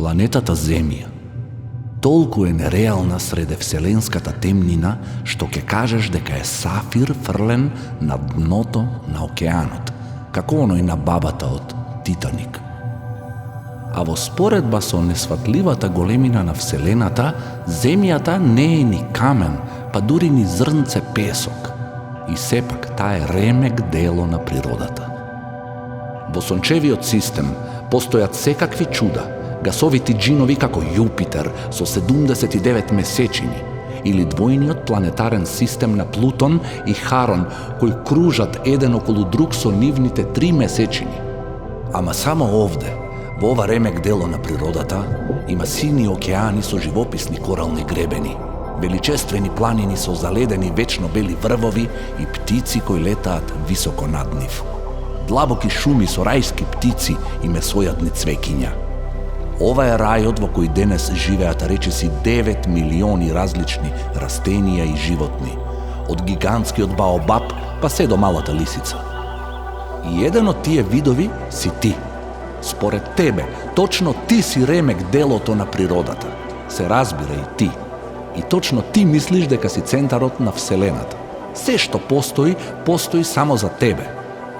Планетата Земја толку е нереална среде вселенската темнина, што ќе кажеш дека е сафир фрлен на дното на океанот, како оној на бабата од Титаник. А во споредба со несватливата големина на вселената, Земјата не е ни камен, па дури ни зрнце песок. И сепак таа е ремек дело на природата. Во сончевиот систем постојат секакви чуда, гасовити джинови како Јупитер со 79 месечини, или двојниот планетарен систем на Плутон и Харон, кои кружат еден околу друг со нивните 3 месечини. Ама само овде, во ова ремек дело на природата, има сини океани со живописни корални гребени, величествени планини со заледени вечно бели врвови и птици кои летаат високо над нив. Длабоки шуми со рајски птици и месојадни цвеќиња. Ова е рајот во кој денес живеат речиси 9 милиони различни растенија и животни, од гигантскиот баобаб па се до малата лисица. И еден од тие видови си ти. Според тебе, точно ти си ремек делото на природата. Се разбира и ти. И точно ти мислиш дека си центарот на вселената. Се што постои, постои само за тебе.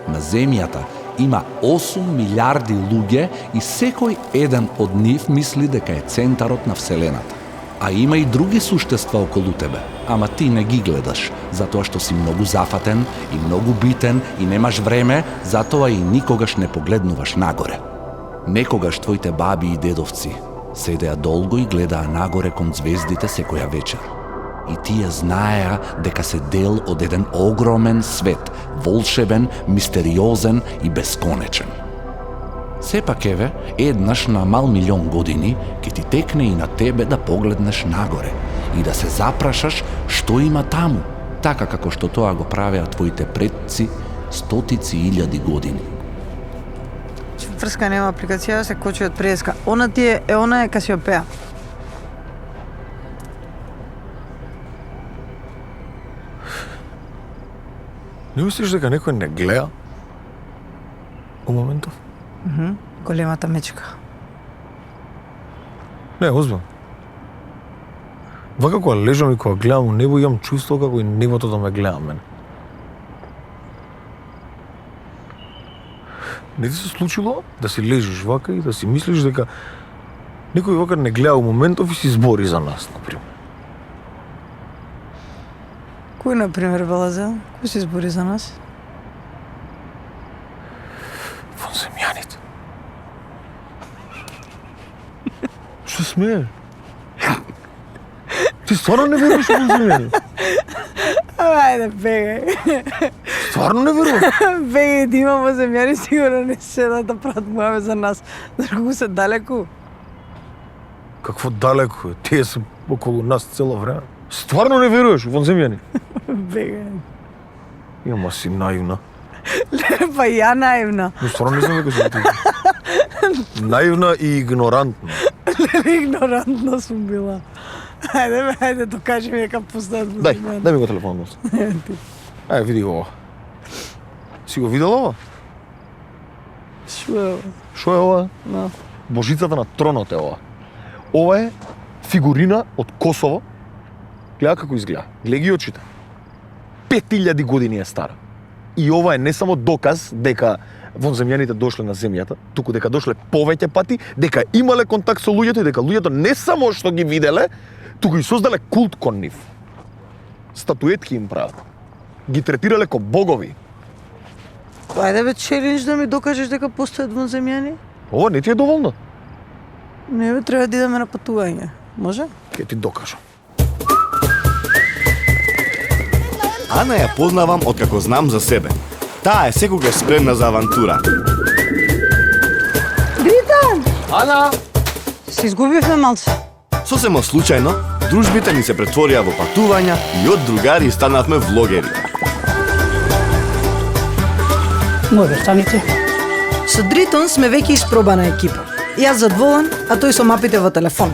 На Земјата има 8 милиарди луѓе и секој еден од нив мисли дека е центарот на вселената. А има и други суштества околу тебе, ама ти не ги гледаш, затоа што си многу зафатен и многу битен и немаш време, затоа и никогаш не погледнуваш нагоре. Некогаш твоите баби и дедовци седеа долго и гледаа нагоре кон звездите секоја вечер. И тие знаеа дека се дел од еден огромен свет, волшебен, мистериозен и бесконечен. Сепак еве, еднаш на мал милион години, ќе ти текне и на тебе да погледнеш нагоре и да се запрашаш што има таму, така како што тоа го правеа твоите предци стотици илјади години. Врска нема апликација, се кочи од преска. Она е Касиопеа. Не мислиш дека некој не гледа у моментов? Големата мечка. Не, озбилно. Вака кога лежам и кога гледам у небо, имам чувство како и небото да ме гледа мене. Не ти се случило да си лежиш вака и да си мислиш дека некој вака не гледа у моментов и си збори за нас, например? Кој, например, Белазел? Кој се збори за нас? Вонземјаните. Што смее? Ти стварно не веруваш во вонземјаните? Ајде, бегај. Стварно не веруваш? Бегај, да има вонземјани, сигурно не седат да прават муаве за нас. Колку се далеку. Какво далеко е? Тие се околу нас цело време. Стварно не веруваш во вонземјани? Бегај. Јама си наивна. Па ја наивна. Но стварно не знам дека си ти. Наивна и игнорантна. Игнорантна сум била. Ајде, докажи ми дека постојат вонземјани. Дај ми го телефонот. Ајде, види ова. Си го видела ова? Шо е ова? Шо е ова? No. Божицата на тронот е ова. Ова е фигурина од Косово. Гледа како изгледа. Гледа ги очите. 5000 години е стара. И ова е не само доказ дека вонземјаните дошле на земјата, туку дека дошле повеќе пати, дека имале контакт со луѓето и дека луѓето не само што ги виделе, туку и создале култ кон нив. Статуетки им прават. Ги третирале ко богови. Ајде бе, челендж да ми докажеш дека постојат вонземјани? Ова не ти е доволно? Не бе, треба да идеме на патување. Може? Ке ти докажам. Ана ја познавам откако знам за себе. Таа е секогаш спремна за авантура. Дритан! Ана! Се изгубивме малце. Сосема случајно, дружбите ни се претворија во патувања и од другари станавме влогери. Моје станите. Со Дритон сме веќе испробана екипа. Јас за дволан, а тој со мапите во телефон.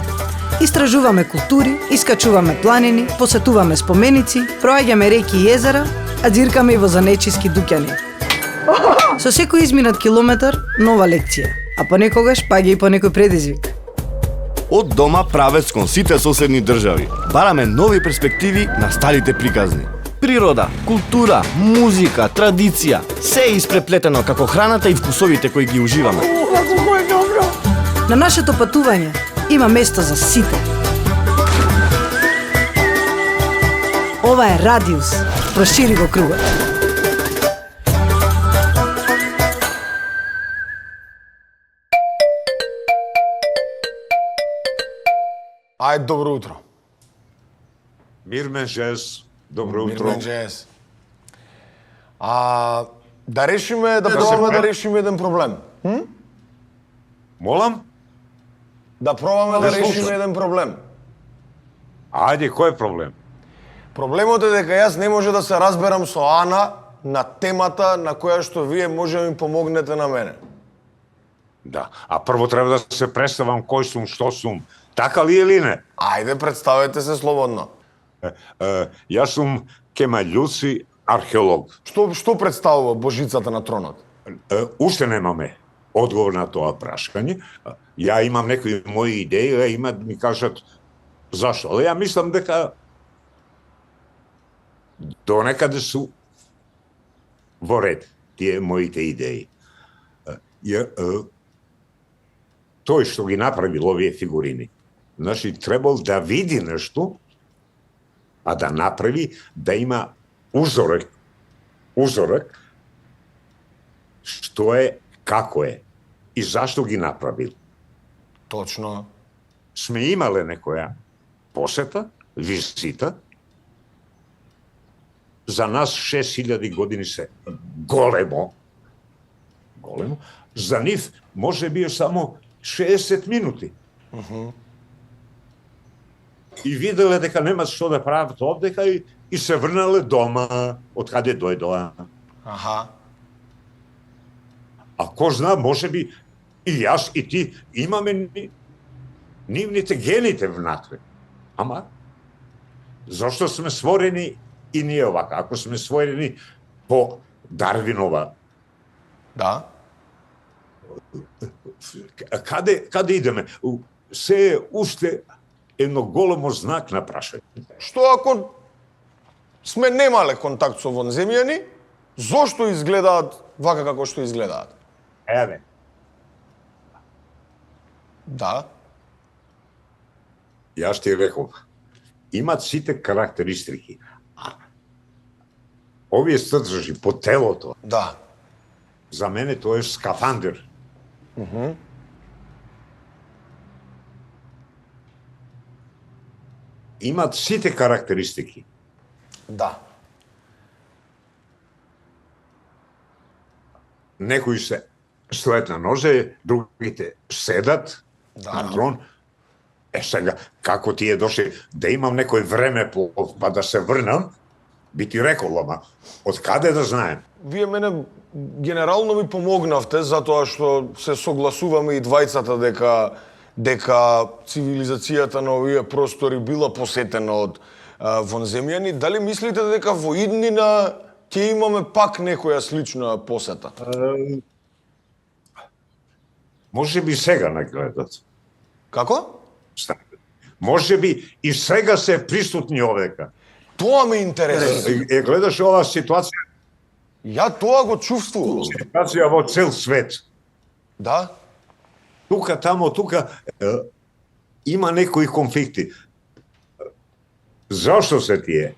Истражуваме култури, искачуваме планини, посетуваме споменици, проаѓаме реки и езера, а џиркаме и во занечиски дуќани. Со секој изминат километар, нова лекција, а понекогаш паѓа и по некој предизвик. од дома правец кон сите соседни држави. Бараме нови перспективи на старите приказни. Природа, култура, музика, традиција, се е испреплетено како храната и вкусовите кои ги уживаме. Како е добро. На нашето патување има место за сите. Ова е Радиус. Прошири го кругот. Ајде, добро утро. Мирмен Жес, добро утро. Мирмен Джес. Да решиме, да пробаме да решиме еден проблем. Молам? Да пробаме да Не решиме слушам. еден проблем. Ајде, кој е проблем? Проблемот е дека јас не може да се разберам со Ана на темата на која што вие може да ми помогнете на мене. Да, а прво треба да се представам кој сум, што сум. Така ли или не? Ајде, представете се слободно. Јас сум Кемај Љуци, археолог. Што представува Божицата на тронот? Уште немаме одговор на тоа прашање. Ја имам некои мои идеи, а има да ми кажат зашто. Але ја мислам дека до некаде су во ред тие моите идеи. Тој што ги направил овие фигурини, значи требал да види нешто, а да направи, да има узорок, што е, како е и зашто ги направил. Точно. Сме имале некоја посета, визита. За нас 6000 години се големо. За нив може би е само 60 минути. И виделе дека немат што да прават овдека и се врнале дома, од каде дојдоа. Аха. А кој зна, може би и јас и ти имаме нивните гените внатре. Ама, зашто сме створени и ние овака? Ако сме створени по Дарвинова, Да. каде идеме? Се е уште едно големо знак на прашање. Што ако сме немале контакт со вонземјани, зошто изгледаат вака како што изгледаат? Еве, Да. јас ти реков, имат сите карактеристики. А овие стржи по телото, Да. за мене тоа е скафандер. Имат сите карактеристики. Да. Некои се стоят на нозе, другите седат на трон. Сега, како ти е дошли да имам некој времеплов, па да се врнам, би ти рекол, ама, од каде да знаем? Вие мене генерално ми помогнавте затоа што се согласуваме и двајцата дека цивилизацијата на овие простори била посетена од вонземјани. Дали мислите дека во иднина ќе имаме пак некоја слична посета? Може би сега не гледат. Како? Може би и сега се присутни овека. Тоа ме интересува. Гледаш оваа ситуација, Ја тоа го чувствувам. ситуација во цел свет. Да? Тука, тамо, тука има некои конфликти. Зашто се тие?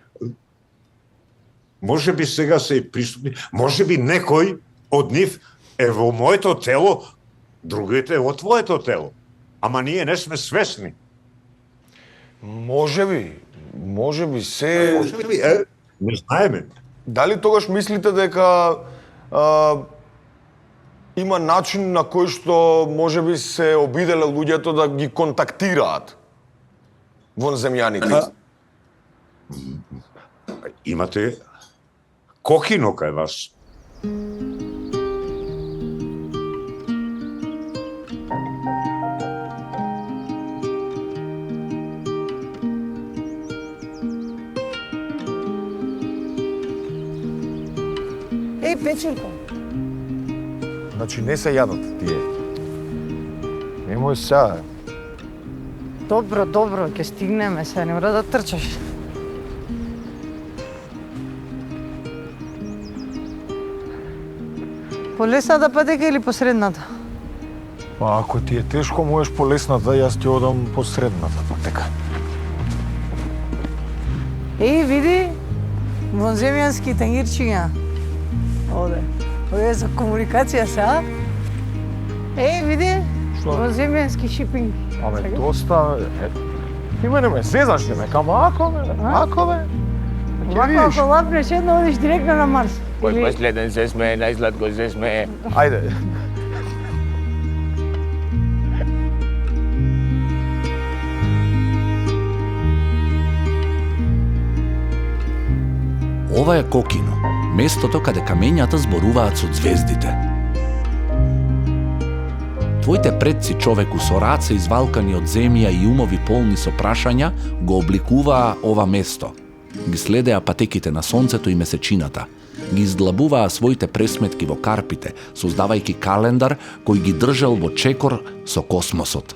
Може би сега се присутни, може би некој од нив е во моето тело, другите во твоето тело. Ама ние не сме свесни. Може би се... Може би, не знаеме. Дали тогаш мислите дека има начин на кој што може би се обиделе луѓето да ги контактираат вонземјаните? Имате кокино кај вас. Печирко. Значи не се јадат тие. Немој сега. Добро, добро, ќе стигнеме, се не мора да трчаш. По лесната патека или по средната? Па ако ти е тешко, можеш по лесната, јас ти одам по средната патека. Види, вонземјански тангирчиња. Оде. Ова е за комуникација се, а? Види, Што? вонземјански шипинг. Аме, доста... Има не ме зезаш, не ме, ако бе. Вако ако лапнеш едно, одиш директно на Марс. Кој последен се смее, најсладко се смее. Ајде. Ова е Кокино, местото каде камењата зборуваат со звездите. Твоите предци, човеку, со раце извалкани од земја и умови полни со прашања, го обликуваа ова место. Ги следеа патеките на сонцето и месечината. Ги издлабуваа своите пресметки во карпите, создавајќи календар кој ги држел во чекор со космосот.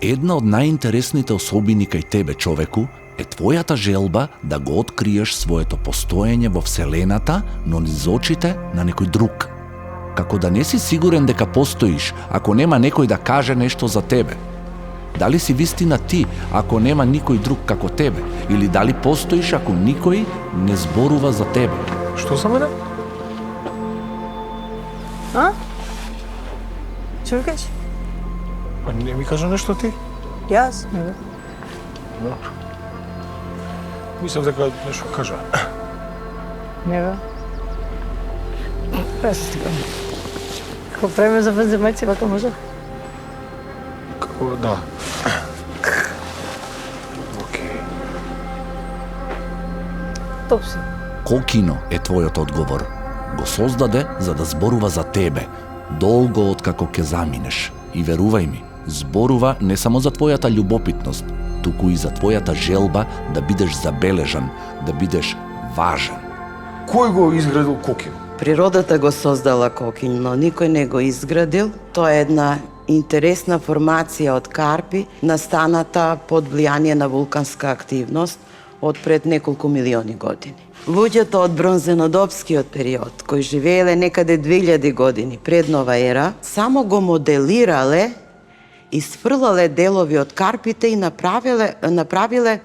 Една од најинтересните особини кај тебе, човеку, е твојата желба да го откриеш своето постоење во Вселената, но низ очите на некој друг. Како да не си сигурен дека постоиш, ако нема некој да каже нешто за тебе. Дали си вистина ти, ако нема никој друг како тебе? Или дали постоиш ако никој не зборува за тебе? Што за мене? А? Што викаш? Па не ми кажа нешто ти? Јас? Не. Добро. Мислам дека нешто кажа. Не бе. Па се стигам. Како време за венземајци, вака може? Како да. Океј. Топ си. Кокино е твојот одговор. Го создаде за да зборува за тебе, долго откако ќе заминеш. И верувај ми, зборува не само за твојата љубопитност, туку и за твојата желба да бидеш забележан, да бидеш важен. Кој го изградил Кокино? Природата го создала Кокино, никој не го изградил. Тоа е една интересна формација од карпи, настаната под влијание на вулканска активност од пред неколку милиони години. Луѓето од бронзенодопскиот период, кои живееле некаде 2000 години пред нова ера, само го моделирале, isfrlale делови од карпите и направиле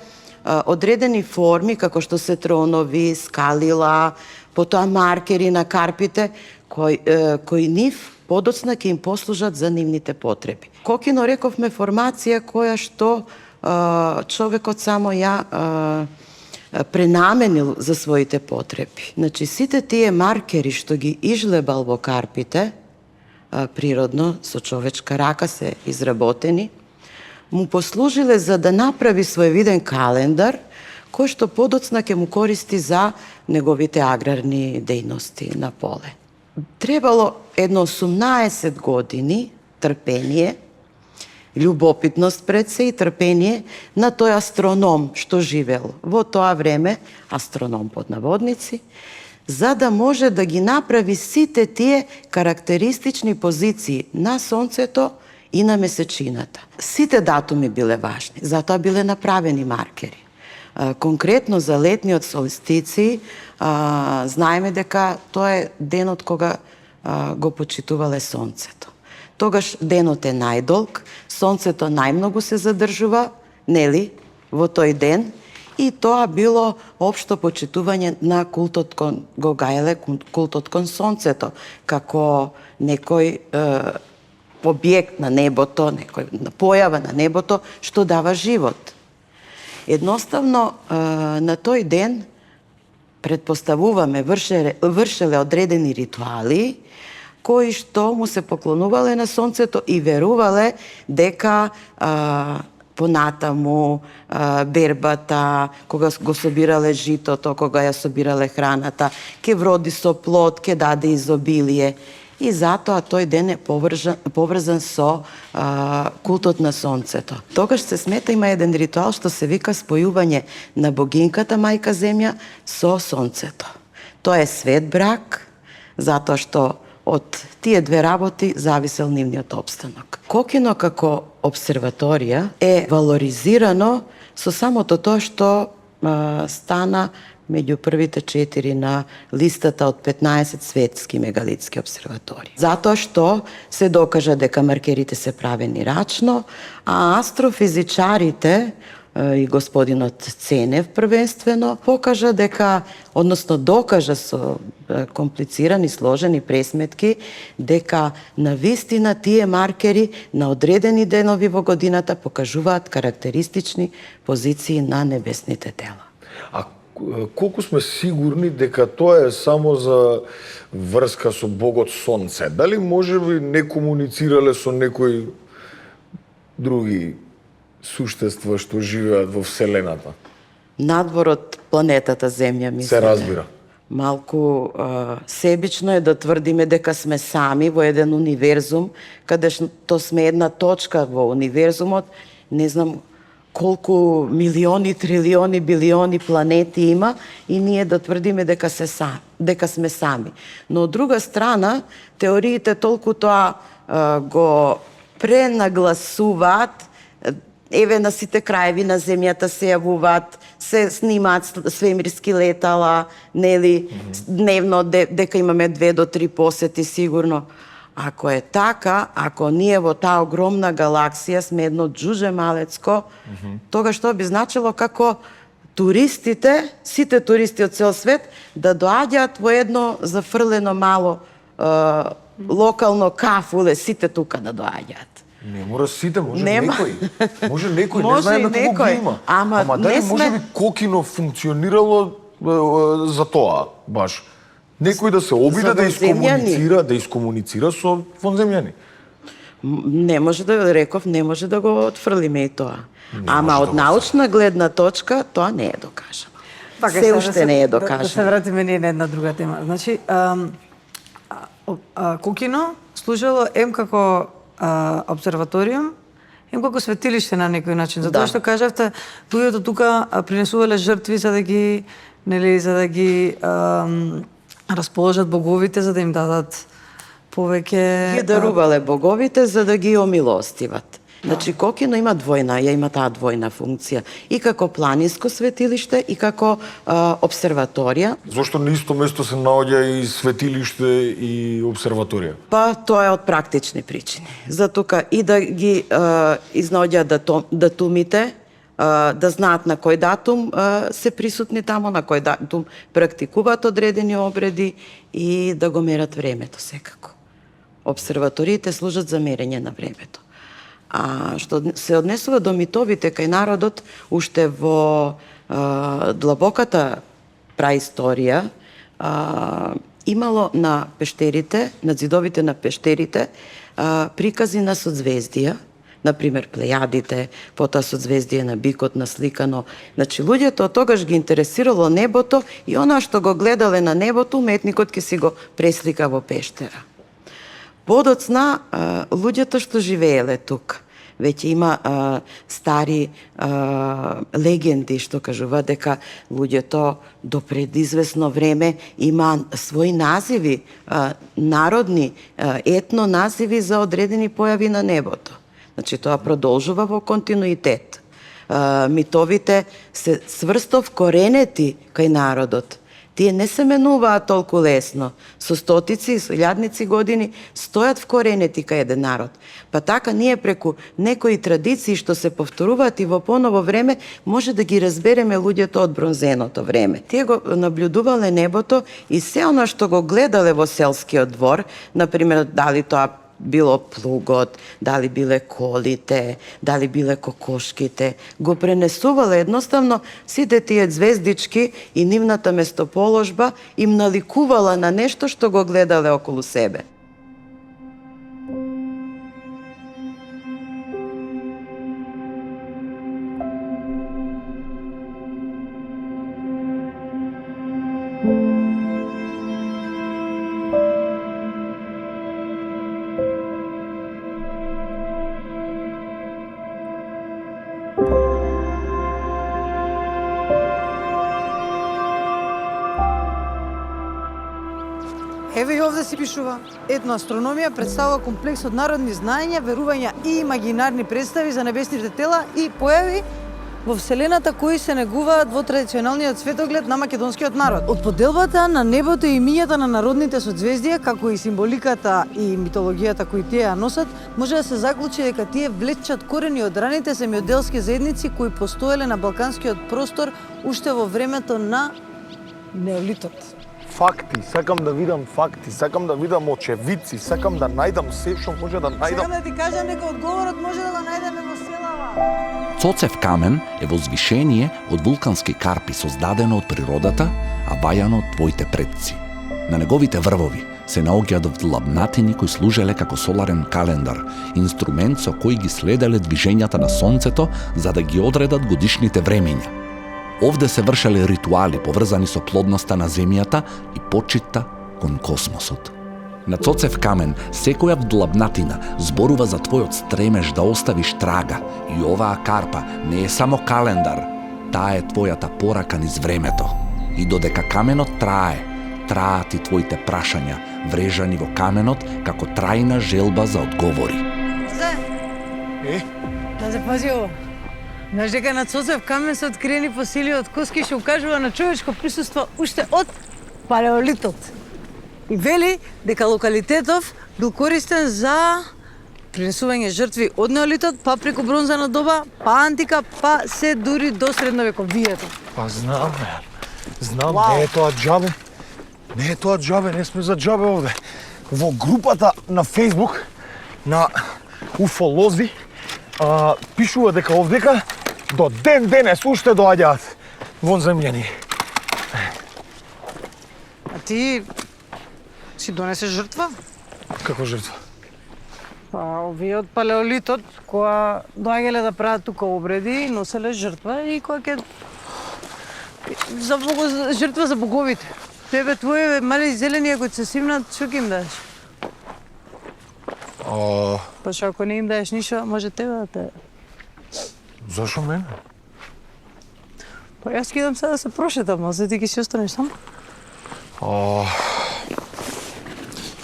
одредени форми, како што се тронови, скалила, потоа маркери на карпите, кои нив подоцна ќе им послужат за нивните потреби. Кокино, рековме, формација која што човекот само ја пренаменил за своите потреби. Значи, сите тие маркери што ги излебал во карпите, природно, со човечка рака се изработени, му послужиле за да направи своевиден календар, кој што подоцна ќе му користи за неговите аграрни дејности на поле. Требало едно 18 години трпение, љубопитност пред се и трпение на тој астроном што живел во тоа време, астроном под наводници, за да може да ги направи сите тие карактеристични позиции на Сонцето и на месечината. Сите датуми биле важни, затоа биле направени маркери. Конкретно за летниот солстици, знаеме дека тоа е денот кога го почитувале Сонцето. Тогаш денот е најдолг, Сонцето најмногу се задржува, нели, во тој ден, и тоа било општо почитување на култот кон, го гаеле култот кон Сонцето, како некој објект на небото, некој појава на небото, што дава живот. Едноставно, на тој ден, предпоставуваме, вршеле одредени ритуали, кои што му се поклонувале на Сонцето и верувале дека понатаму бербата, кога го собирале житото, кога ја собирале храната, ќе вроди со плод, ќе даде изобилие. И затоа тој ден е поврзан со култот на Сонцето. Тогаш се смета, има еден ритуал што се вика спојување на богинката Мајка Земја со Сонцето. Тоа е свет брак, затоа што од тие две работи зависел нивниот опстанок. Кокино како обсерваторија е валоризирано со самото тоа што стана меѓу првите 4 на листата од 15 светски мегалитски обсерватории. Затоа што се докажа дека маркерите се правени рачно, а астрофизичарите и господинот Ценев првенствено покажа дека, односно докажа со комплицирани, сложени пресметки, дека на вистина тие маркери на одредени денови во годината покажуваат карактеристични позиции на небесните тела. А колку сме сигурни дека тоа е само за врска со Богот Сонце? Дали може би не комуницирале со некои други суштества што живеат во Вселената? Надвор од планетата Земја, мислите? Се разбира. Малку себично е да тврдиме дека сме сами во еден универзум, каде што сме една точка во универзумот, не знам колку милиони, трилиони, билиони планети има и ние да тврдиме дека сме сами. Но од друга страна, теориите толку тоа го пренагласуваат, еве на сите краеви на земјата се јавуваат, се снимаат свемирски летала, нели, дневно дека имаме 2 до 3 посети сигурно. Ако е така, ако ние во таа огромна галаксија сме едно џуже малецко, тога што би значило како туристите, сите туристи од цел свет, да доаѓаат во едно зафрлено мало локално кафуле, сите тука да доаѓаат. Не мора сите, може Нема. некој. Може некој, не Може знаеме и како го некој. има. Ама дали не сме- може би Кокино функционирало за тоа, баш. Некој да се обиде За вонземјани. да искомуницира со вонземјани. Не може да, реков, не може да го отфрлиме и тоа. Ама може од да го научна гледна точка, тоа не е докажано. Се сега уште не е Да се докажано. вратиме ние на една друга тема. Значи, Кокино служело ем како обсерваториум, ем како светилиште на некој начин. Затоа Да. што кажавте, луѓето тука принесувале жртви за да ги, нели, за да ги расположат боговите, за да им дадат повеќе... Ги дарувале боговите за да ги омилостиват. Значи, Кокино има ја има таа двојна функција. И како планинско светилиште, и како обсерваторија. Зошто на исто место се наоѓа и светилиште и обсерваторија? Па, тоа е од практични причини. За тука и да ги изнаоѓаат датумите, да знаат на кој датум се присутни тамо, на кој датум практикуваат одредени обреди и да го мерат времето секако. Обсерваториите служат за мерење на времето. А што се однесува до митовите кај народот, уште во длабоката праисторија имало на пештерите, на ѕидовите на пештерите, прикази на созвездија, например Плејадите, потоа созвездие на бикот насликано. Значи, луѓето од тогаш ги интересирало небото и она што го гледале на небото, уметникот ќе си го преслика во пештера. Подоцна, луѓето што живееле тука, веќе има стари легенди што кажуваат дека луѓето до пред известно време има своји називи, народни, етно називи за одредени појави на небото. Значи, тоа продолжува во континуитет. Митовите се сврстов коренети кај народот. Тие не се менуваат толку лесно. Со стотици, со илјадници години стојат вкоренети кај еден народ. Па така ние преку некои традиции што се повторуваат и во поново време може да ги разбереме луѓето од бронзеното време. Тие го наблюдувале небото и се она што го гледале во селскиот двор, например, дали тоа било плугот, дали биле колите, дали биле кокошките, го пренесувале едноставно сите тие звездички и нивната местоположба им наликувала на нешто што го гледале околу себе. Еве и овде си пишува. Етноастрономија представува комплекс од народни знаења, верувања и имагинарни представи за небесните тела и појави во Вселената кои се негуваат во традиционалниот светоглед на македонскиот народ. Од поделбата на небото и имињата на народните созвездија, како и символиката и митологијата кои тие ја носат, може да се заклучи дека тие влечат корени од раните земјоделски заедници кои постоеле на балканскиот простор уште во времето на неолитот. Факти, сакам да видам факти, сакам да видам очевидци, сакам да најдам се што може да најдам. Сакам да ти кажам дека одговорот може да го најдеме во селава. Цоцев камен е возвишение од вулкански карпи создадено од природата, а вајано од твоите предци. На неговите врвови се наоѓаат длабнатини кои служеле како соларен календар, инструмент со кој ги следеле движењата на сонцето за да ги одредат годишните времења. Овде се вршеле ритуали поврзани со плодноста на земјата и почитта кон космосот. На Цоцев камен секоја вдлабнатина зборува за твојот стремеж да оставиш трага и оваа карпа не е само календар, таа е твојата порака низ времето. И додека каменот траат и твоите прашања, врежани во каменот како трајна желба за одговори. Да се пази ово. Знаеш дека на Цоцев камен се откриени фосили од коски што укажува на човечко присуство уште од палеолитот. И вели дека локалитетов бил користен за принесување жртви од неолитот, па преку бронзана доба, па антика, па се дури до средновековието. Па знам, знам, не е тоа џабе. Не е тоа џабе, не сме за џабе овде. Во групата на Facebook на уфолози пишува дека овдека до ден денес уште доаѓаат вонземјани. А ти си донесе жртва? Како жртва? Па овие од палеолитот, која доаѓале да прават тука обреди, носеле жртва и која ќе жртва за боговите. Тебе твои мали зелени кои се симнат, што ќе им даеш? Па што ако не им даеш ништо, може тебе да те... Зашо мене? Па јас ќе идам сега да се прошетам, а за ти ќе си останеш сам?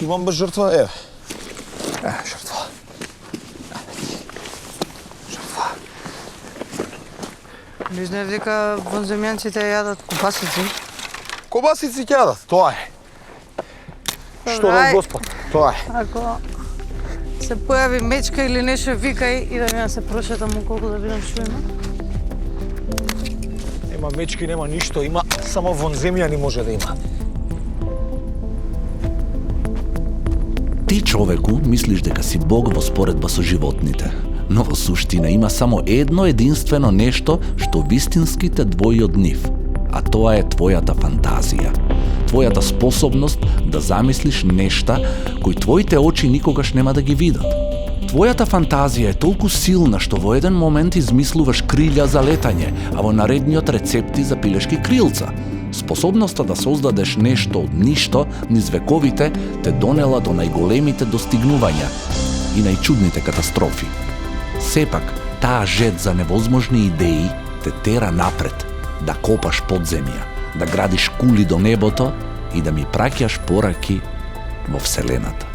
Имам без жртва, еве. Жртва. Жртва. Не знаев дека вонземјанците јадат кубасици. Кобасици ќе јадат, тоа е. Што да Господ, тоа е. Ако се појави мечка или нешто, викај и да ми се прошетам околку да видам што има. Нема мечки, нема ништо, има само вонземјани може да има. Ти, човеку, мислиш дека си Бог во споредба со животните, но во суштина има само едно единствено нешто што вистински те двои од нив, а тоа е твојата фантазија. Твојата способност да замислиш нешта кои твоите очи никогаш нема да ги видат. Твојата фантазија е толку силна што во еден момент измислуваш крилја за летање, а во наредниот рецепти за пилешки крилца. Способноста да создадеш нешто од ништо низ вековите те донела до најголемите достигнувања и најчудните катастрофи. Сепак, таа жед за невозможни идеи те тера напред, да копаш подземја, да градиш кули до небото и да ми праќаш пораки во Вселената.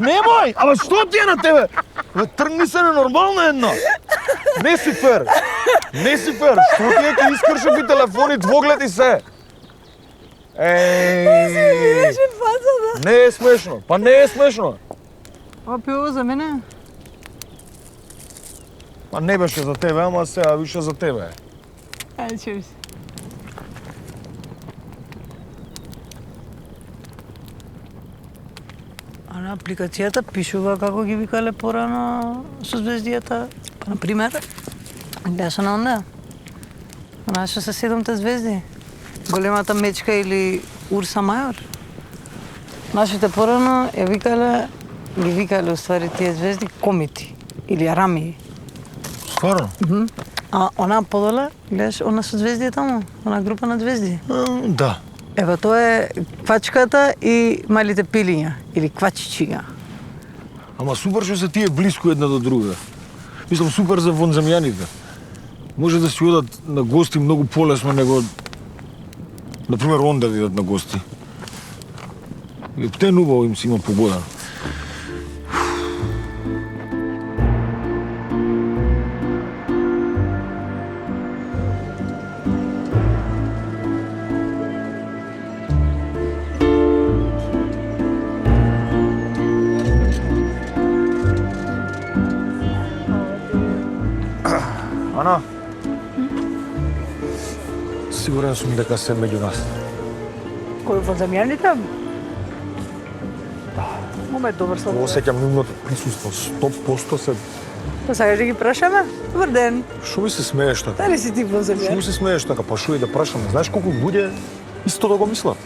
Немој! Ама што ти е на тебе? Тргни се ненормално едно. Не си фер. Не си фер. Што ти е ке искршав и телефони, двоглед и се? Не е смешно. Па не е смешно. Ова пиво за мене? Па не беше за тебе, ама сега више за тебе. Ајде, cheers. А на апликацијата пишува како ги викале порано созвездијата. Например, гледа се на онда. Она што се 7 звезди. Големата мечка или Урса Мајор. Нашите порано ги викале уствари тие звезди комити или арамии. Стварно? А она подола, гледаш, она со звезди е таму, она група на звезди. Да. Ева, тоа е квачката и малите пилиња, или квачичиња. Ама супер што се тие блиску една до друга. Мислам супер за вонземјаните. Може да си одат на гости многу полесно него, например, он да видат на гости. Ептен убаво им си има погода. Ана, сигурен сум дека се меѓу нас. Кој во земјаните? Момент добар со. Осеќам нивното присуство, 100% се... Па сакаш да ги прашаме? Добар ден. Шо ми се смееш така? Дали си ти во Шо земја? ми се смееш така? Па шо и да прашаме? Знаеш колку луѓе исто да го мислат?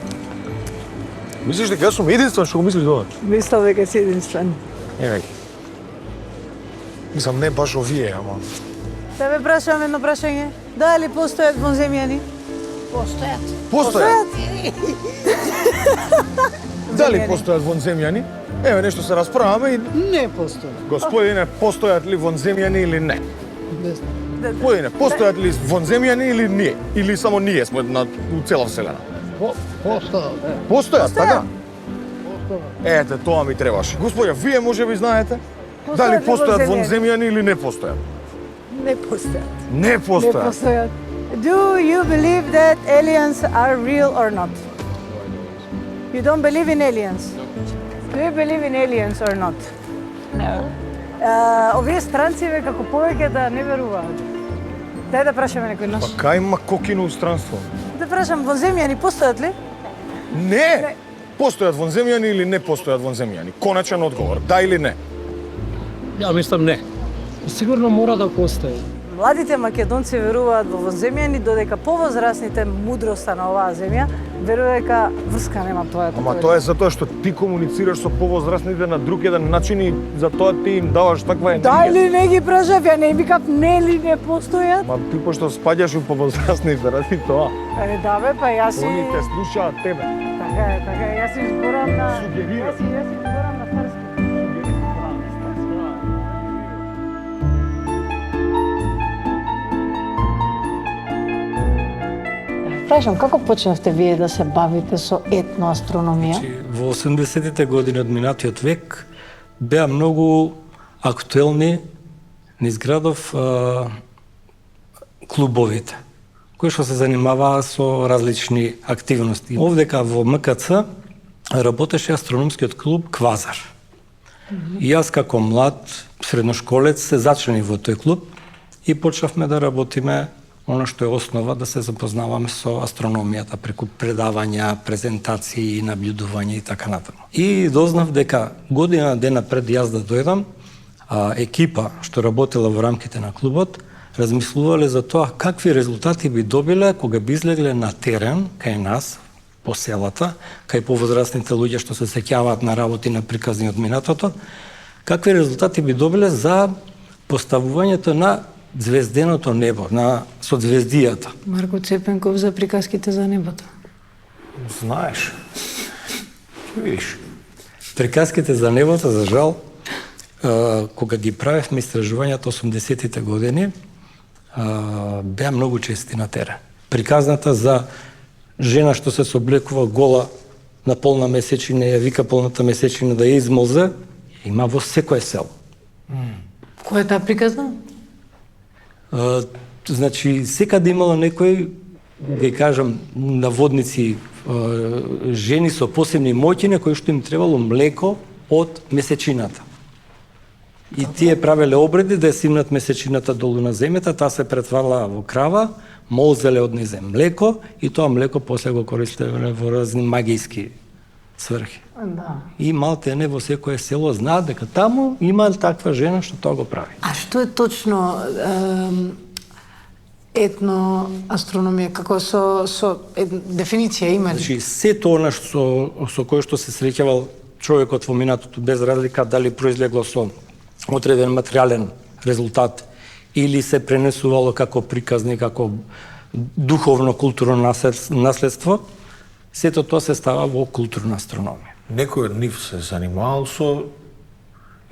Мислиш дека јас сум единствен што го мисли тоа? Мислам дека си единствен. Еве. Мислам не баш овие, ама... Да ве прашувам едно прашање. Дали постојат вонземјани? Постојат? Дали постојат вонземјани? Еве нешто се расправаме и... Не постојат. Господине, постојат ли вонземјани или не? Господине, постојат ли вонземјани или не? Или само ние сме у цела вселена? Постојат, така? Ете, тоа ми требаше. Господја, вие може би знаете? Дали постојат вонземјани или не постојат? Не постојат. Не Не постојат. постојат. Do you believe that aliens are real or not? You don't believe in aliens? Do you believe in aliens or not? No. Овие странциве како повеќе да не веруваат. Дај да прашаме некој наш. Па кај има кокино устранство? Да прашам, вонземјани постојат ли? Не! Постојат вонземјани или не постојат вонземјани? Коначен одговор, да или не? Ја мислам не. Сигурно мора да постои. Младите македонци веруваат во вонземјани, додека повозрасните мудроста на оваа земја верува дека врска нема тоа. Ама тоа е затоа што ти комуницираш со повозрасните на друг еден начин и затоа ти им даваш таква енергија. Дали не ги прашав, ја не викав нели не постојат? Ма ти пошто спаѓаш у повозрасните ради тоа. Да бе, па јас си... Они те слушаат тебе. Така е, јас си изборам на... Сугерира. Јас си изборам на старски. Прашам, како почнавте вие да се бавите со етноастрономија? Во 80-тите години од минатиот век беа многу актуелни низ градов клубовите, кои што се занимаваа со различни активности. Овдека во МКЦ работеше астрономскиот клуб Квазар. И јас како млад средношколец се зачленив во тој клуб и почнавме да работиме оно што е основа да се запознаваме со астрономијата преку предавања, презентации, наблюдување и така натаму. И дознав дека година дена пред јас да дојдам, екипа што работела во рамките на клубот размислувале за тоа какви резултати би добиле кога би излегле на терен кај нас по селата, кај повозрастните луѓе што се сеќаваат на работи на приказни од минатото, какви резултати би добиле за поставувањето на звезденото небо, на созвездијата. Марко Цепенков за приказките за небото. Знаеш. Видиш. Приказките за небото, за жал, кога ги правевме истражувањата 80-тите години, беа многу чести на терен. Приказната за жена што се соблекува гола на полна месечина, ја вика полната месечина да ја измолзе, има во секое село. Која е таа приказна? Значи, секаде имало некој, да кажам, наводници, жени со посебни моќини, кои што им требало млеко од месечината. И тие правеле обреди да ја симнат месечината долу на земјата, таа се претварала во крава, молзеле од нејзе млеко и тоа млеко после го користеле во разни магијски сврхи. Да. И малте не во секое село знаат дека таму има таква жена што тоа го прави. А што е точно етноастрономија, како со дефиниција има ли? Значи, сето она со кое што се среќавал човекот во минатото, без разлика дали произлегло со одреден материјален резултат или се пренесувало како приказни, како духовно културно наследство, сето тоа се става во културна астрономија. Некој од нив се занимавал со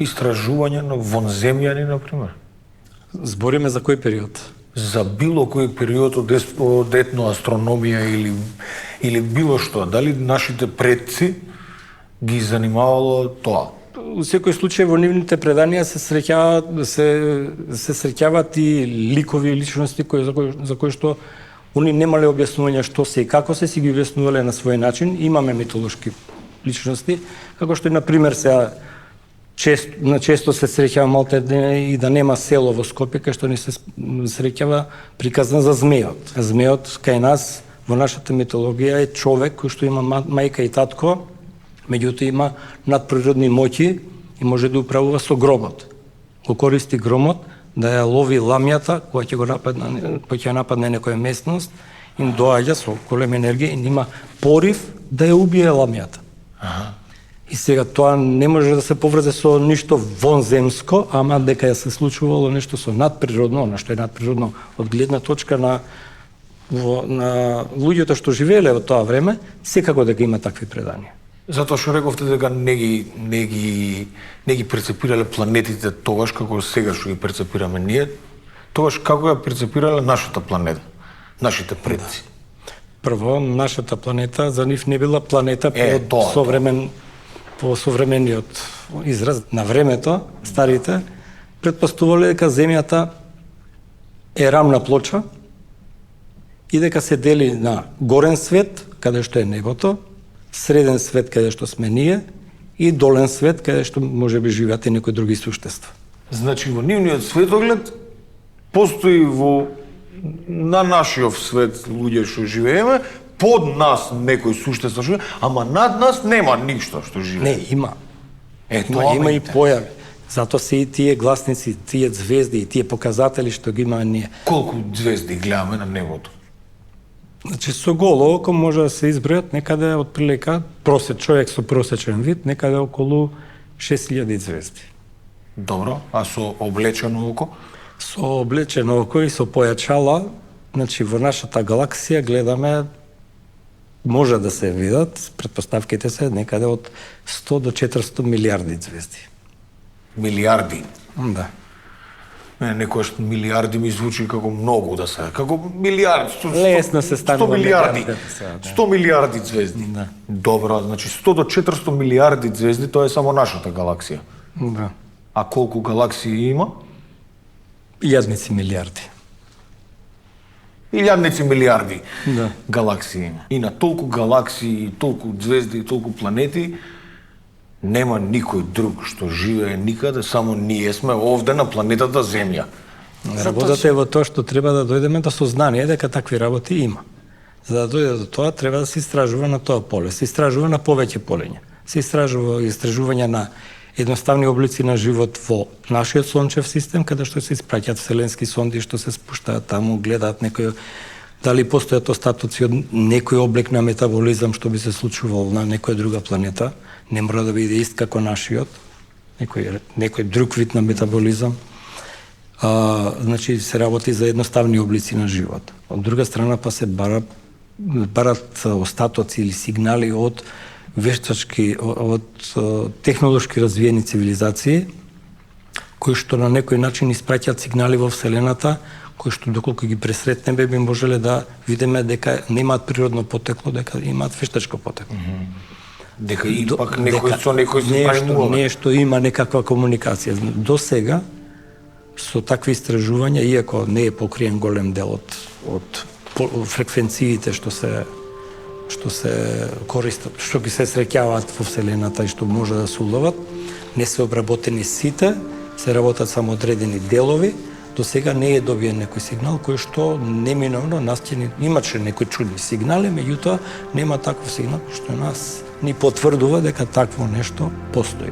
истражување на вонземјани, например? Збориме за кој период? За било кој период од етноастрономија или било што, дали нашите предци ги занимавало тоа? Во секој случај во нивните преданија се среќаваат и ликови личности за кои што они немале објаснување што се и како се, си ги објаснувале на свој начин. Имаме митолошки личности, како што и на пример често се среќава малте и да нема село во Скопје кај што ни се среќава приказна за змејот. Змејот кај нас во нашата митологија е човек кој што има мајка и татко, меѓутоа има надприродни моќи и може да управува со громот. Го користи громот да ја лови ламјата која ќе нападне некоја местност, им доаѓа со голема енергија и има порив да ја убие ламјата. И сега тоа не може да се поврзе со ништо вонземско, ама дека ја се случувало нешто со надприродно, она што е надприродно од гледна точка на луѓето што живееле во тоа време, секако дека има такви преданија. Затоа што рековте дека не ги перцепирале планетите тогаш како сега што ги перцепираме ние, тогаш како ја перцепирале нашата планета, нашите предци? Прво, нашата планета за нив не била планета по современиот израз на времето, старите претпоставувале дека земјата е рамна плоча и дека се дели на горен свет, каде што е небото, среден свет каде што сме ние и долен свет каде што можеби живеат и некои други суштества. Значи во нивниот светоглед постои на нашиот свет луѓе што живееме, под нас некои суштества живее, ама над нас нема ништо што живее. Не, има. Има и појави. Затоа се и тие гласници, тие звезди и тие показатели што ги имаме ние. Колку звезди гледаме на небото? Значи, со голо око може да се избројат некаде од прилика, човек со просечен вид, некаде околу 6000 звезди. Добро, а со облечено око? Со облечено око и со појачала, значи во нашата галаксија гледаме, може да се видат, претпоставките се некаде од 100 до 400 милиарди звезди. Милиарди? Да. Некојаш милиарди ми звучи како многу да се, како милиарди. Лесно се станува 100 милиарди. 100 милиарди звезди. Да. Добро, значи 100 до 400 милиарди звезди, тоа е само нашата галаксија. Да. А колку галаксии има? Илјадници милиарди. Илјадници милиарди да. Галаксии има. И на толку галаксии, толку звезди и толку планети, нема никој друг што живее никаде, само ние сме овде на планетата Земја. Работата е во тоа што треба да дојдеме до сознание дека такви работи има. За да дојде до тоа, треба да се истражува на тоа поле, се истражува на повеќе полења. Се истражува истражување на едноставни облици на живот во нашиот сончев систем, каде што се испраќаат вселенски сонди што се спуштаат таму, гледаат некој дали постојат остатоци од некој облик на метаболизам што би се случувал на некоја друга планета, не мора да биде ист како нашиот, некој друг вид на метаболизам. Значи се работи за едноставни облици на живот. Од друга страна па се барат остатоци или сигнали од вештачки, од технолошки развиени цивилизации, кои што на некој начин испраќаат сигнали во Вселената, кои што доколку ги пресретнеме би можеле да видиме дека немаат природно потекло, дека имаат вештачко потекло. Дека и пак некој со некој се прави нешто има некаква комуникација. До сега со такви истражувања, иако не е покриен голем дел од фреквенциите што се користат, што ги се среќаваат во Вселената и што може да се уловат, не се обработени сите, се работат само одредени делови. До сега не е добиен некој сигнал кој што неминовно имаше некои чудни сигнали, меѓутоа нема таков сигнал што нас ни потврдува дека такво нешто постои.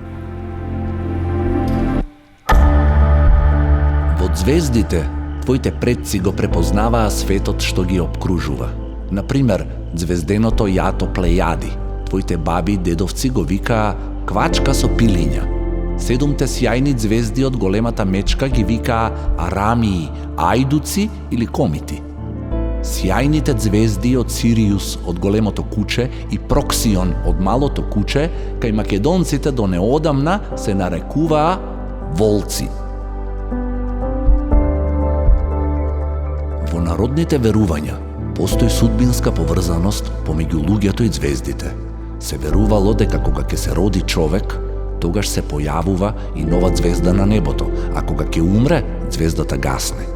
Во звездите Твоите предци го препознаваа светот што ги обкружува. Например, звезденото јато Плејади. Твоите баби, дедовци го викаа квачка со пилиња. 7 сјајни звезди од големата мечка ги викаа Арамии, Ајдуци или Комити. Сјајните звезди од Сириус од големото куче и Проксион од малото куче, кај македонците до неодамна се нарекуваа волци. Во народните верувања постои судбинска поврзаност помеѓу луѓето и звездите. Се верувало дека кога ќе се роди човек, тогаш се појавува и нова звезда на небото, а кога ќе умре, звездата гасне.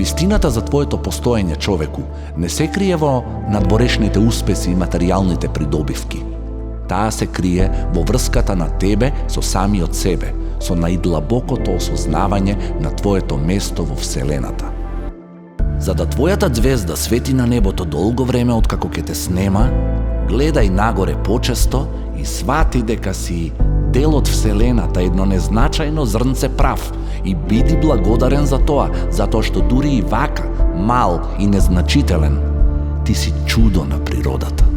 Вистината за твоето постоење, човеку, не се крие во надворешните успеси и материјалните придобивки. Таа се крие во врската на тебе со самиот себе, со најдлабокото осознавање на твоето место во Вселената. За да твојата звезда свети на небото долго време откако ќе те снема, гледај нагоре почесто и свати дека си дел од Вселената, едно незначајно зрнце прав, и биди благодарен за тоа, затоа што дури и вака, мал и незначителен, ти си чудо на природата.